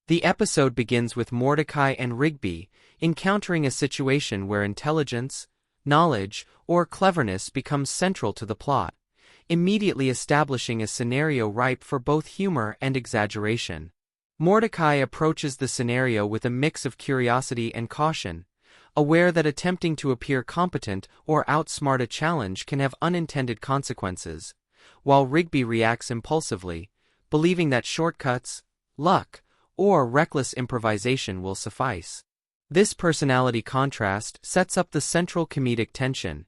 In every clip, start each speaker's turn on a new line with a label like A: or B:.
A: The episode begins with Mordecai and Rigby encountering a situation where intelligence, knowledge, or cleverness becomes central to the plot, immediately establishing a scenario ripe for both humor and exaggeration. Mordecai approaches the scenario with a mix of curiosity and caution, aware that attempting to appear competent or outsmart a challenge can have unintended consequences, while Rigby reacts impulsively, believing that shortcuts, luck, or reckless improvisation will suffice. This personality contrast sets up the central comedic tension,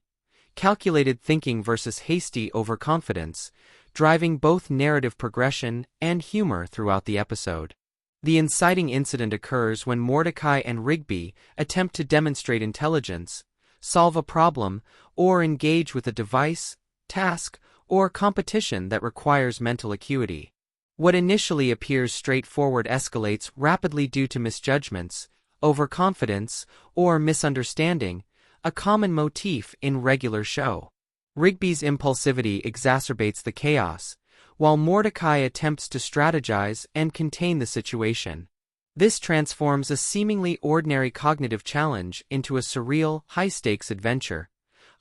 A: calculated thinking versus hasty overconfidence, driving both narrative progression and humor throughout the episode. The inciting incident occurs when Mordecai and Rigby attempt to demonstrate intelligence, solve a problem, or engage with a device, task, or competition that requires mental acuity. What initially appears straightforward escalates rapidly due to misjudgments, overconfidence, or misunderstanding, a common motif in regular show. Rigby's impulsivity exacerbates the chaos, while Mordecai attempts to strategize and contain the situation. This transforms a seemingly ordinary cognitive challenge into a surreal, high-stakes adventure,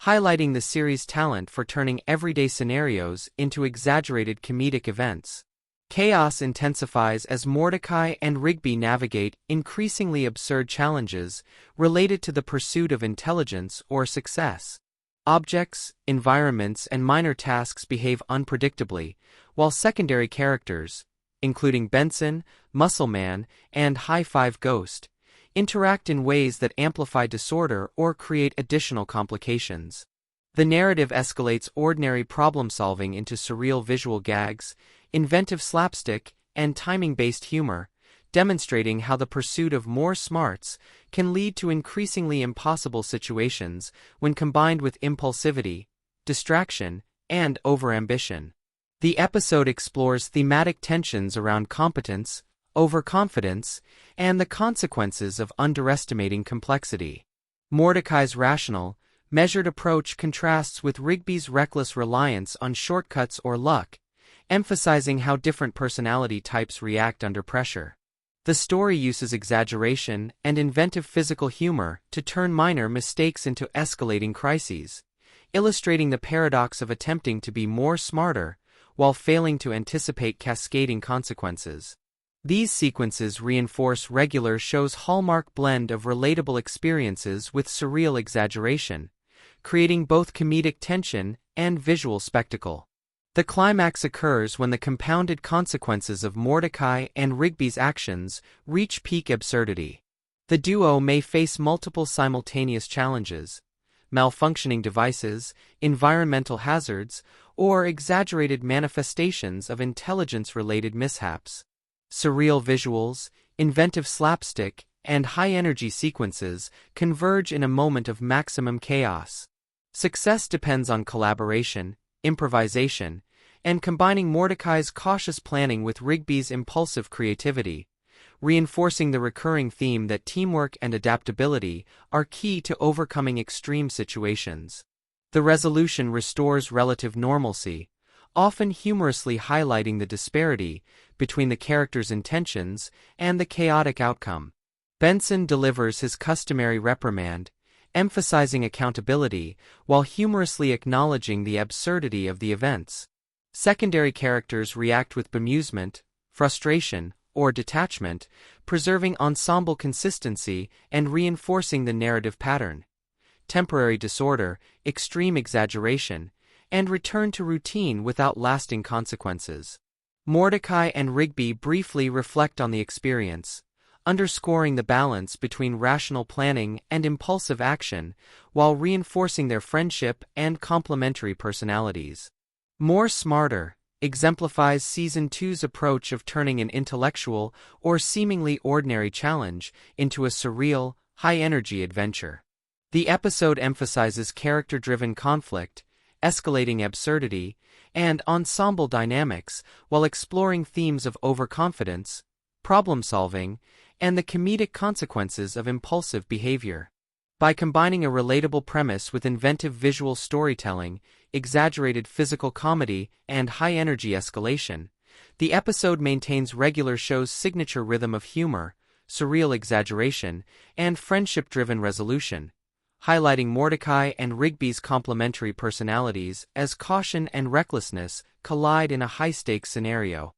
A: highlighting the series' talent for turning everyday scenarios into exaggerated comedic events. Chaos intensifies as Mordecai and Rigby navigate increasingly absurd challenges related to the pursuit of intelligence or success. Objects, environments, and minor tasks behave unpredictably, while secondary characters, including Benson, Muscle Man, and High Five Ghost, interact in ways that amplify disorder or create additional complications. The narrative escalates ordinary problem-solving into surreal visual gags, inventive slapstick, and timing-based humor, demonstrating how the pursuit of more smarts can lead to increasingly impossible situations when combined with impulsivity, distraction, and overambition. The episode explores thematic tensions around competence, overconfidence, and the consequences of underestimating complexity. Mordecai's rational, measured approach contrasts with Rigby's reckless reliance on shortcuts or luck, emphasizing how different personality types react under pressure. The story uses exaggeration and inventive physical humor to turn minor mistakes into escalating crises, illustrating the paradox of attempting to be more smarter while failing to anticipate cascading consequences. These sequences reinforce regular show's hallmark blend of relatable experiences with surreal exaggeration, creating both comedic tension and visual spectacle. The climax occurs when the compounded consequences of Mordecai and Rigby's actions reach peak absurdity. The duo may face multiple simultaneous challenges, malfunctioning devices, environmental hazards, or exaggerated manifestations of intelligence-related mishaps. Surreal visuals, inventive slapstick, and high-energy sequences converge in a moment of maximum chaos. Success depends on collaboration, improvisation, and combining Mordecai's cautious planning with Rigby's impulsive creativity, reinforcing the recurring theme that teamwork and adaptability are key to overcoming extreme situations. The resolution restores relative normalcy, often humorously highlighting the disparity between the characters' intentions and the chaotic outcome. Benson delivers his customary reprimand, emphasizing accountability while humorously acknowledging the absurdity of the events. Secondary characters react with bemusement, frustration, or detachment, preserving ensemble consistency and reinforcing the narrative pattern. Temporary disorder, extreme exaggeration, and return to routine without lasting consequences. Mordecai and Rigby briefly reflect on the experience, underscoring the balance between rational planning and impulsive action while reinforcing their friendship and complementary personalities. More Smarter exemplifies Season 2's approach of turning an intellectual or seemingly ordinary challenge into a surreal, high-energy adventure. The episode emphasizes character-driven conflict, escalating absurdity, and ensemble dynamics while exploring themes of overconfidence, problem-solving, and the comedic consequences of impulsive behavior. By combining a relatable premise with inventive visual storytelling, exaggerated physical comedy, and high-energy escalation, The episode maintains regular show's signature rhythm of humor, surreal exaggeration, and friendship-driven resolution, highlighting Mordecai and Rigby's complementary personalities as caution and recklessness collide in a high-stakes scenario.